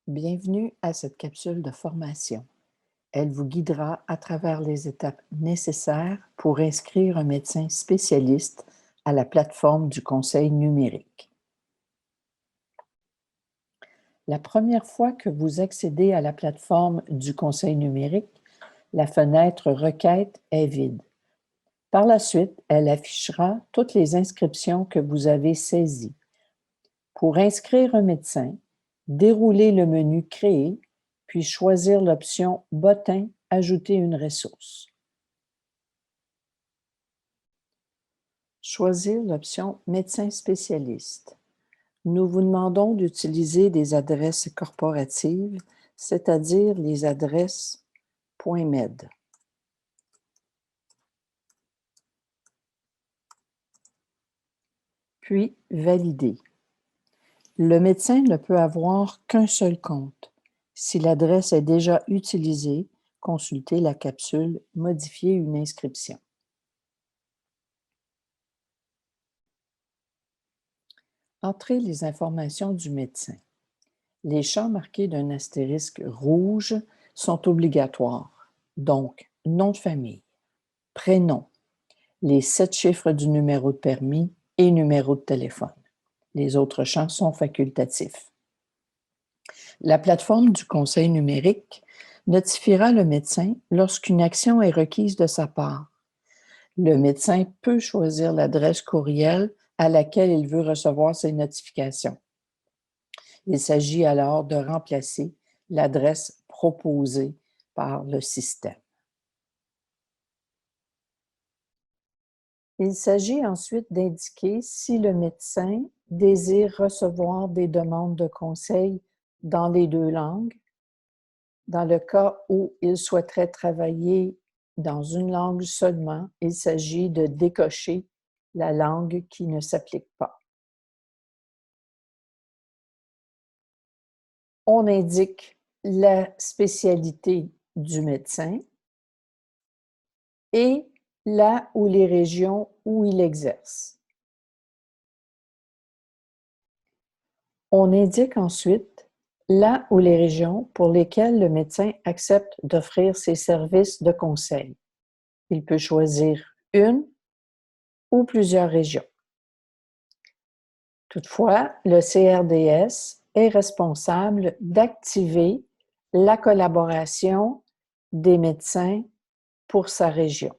Bienvenue à cette capsule de formation. Elle vous guidera à travers les étapes nécessaires pour inscrire un médecin spécialiste à la plateforme du conseil numérique. La première fois que vous accédez à la plateforme du conseil numérique, la fenêtre Requête est vide. Par la suite, elle affichera toutes les inscriptions que vous avez saisies. Pour inscrire un médecin, déroulez le menu Créer, puis choisir l'option Bottin Ajouter une ressource. Choisir l'option Médecin spécialiste. Nous vous demandons d'utiliser des adresses corporatives, c'est-à-dire les adresses .med. Puis, valider. Le médecin ne peut avoir qu'un seul compte. Si l'adresse est déjà utilisée, consultez la capsule Modifier une inscription. Entrez les informations du médecin. Les champs marqués d'un astérisque rouge sont obligatoires, donc nom de famille, prénom, les 7 chiffres du numéro de permis et numéro de téléphone. Les autres champs sont facultatifs. La plateforme du conseil numérique notifiera le médecin lorsqu'une action est requise de sa part. Le médecin peut choisir l'adresse courriel à laquelle il veut recevoir ses notifications. Il s'agit alors de remplacer l'adresse proposée par le système. Il s'agit ensuite d'indiquer si le médecin désire recevoir des demandes de conseil dans les 2 langues. Dans le cas où il souhaiterait travailler dans une langue seulement, il s'agit de décocher la langue qui ne s'applique pas. On indique la spécialité du médecin et là où les régions où il exerce. On indique ensuite là où les régions pour lesquelles le médecin accepte d'offrir ses services de conseil. Il peut choisir une ou plusieurs régions. Toutefois, le CRDS est responsable d'activer la collaboration des médecins pour sa région.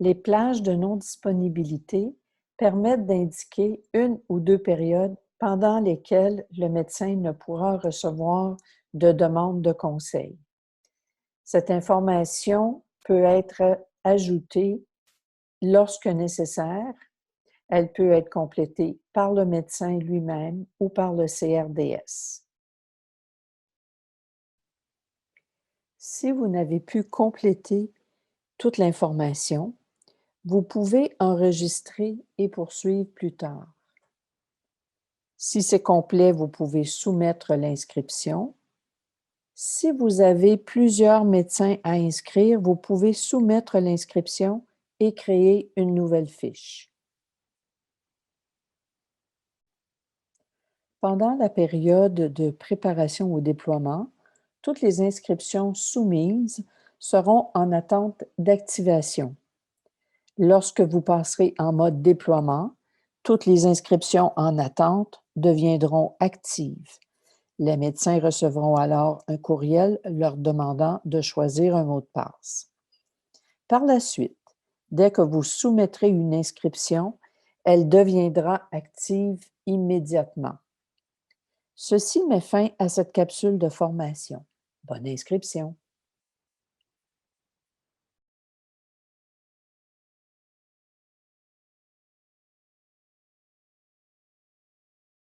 Les plages de non-disponibilité permettent d'indiquer 1 ou 2 périodes pendant lesquelles le médecin ne pourra recevoir de demande de conseil. Cette information peut être ajoutée lorsque nécessaire. Elle peut être complétée par le médecin lui-même ou par le CRDS. Si vous n'avez pu compléter toute l'information, vous pouvez enregistrer et poursuivre plus tard. Si c'est complet, vous pouvez soumettre l'inscription. Si vous avez plusieurs médecins à inscrire, vous pouvez soumettre l'inscription et créer une nouvelle fiche. Pendant la période de préparation au déploiement, toutes les inscriptions soumises seront en attente d'activation. Lorsque vous passerez en mode déploiement, toutes les inscriptions en attente deviendront actives. Les médecins recevront alors un courriel leur demandant de choisir un mot de passe. Par la suite, dès que vous soumettrez une inscription, elle deviendra active immédiatement. Ceci met fin à cette capsule de formation. Bonne inscription!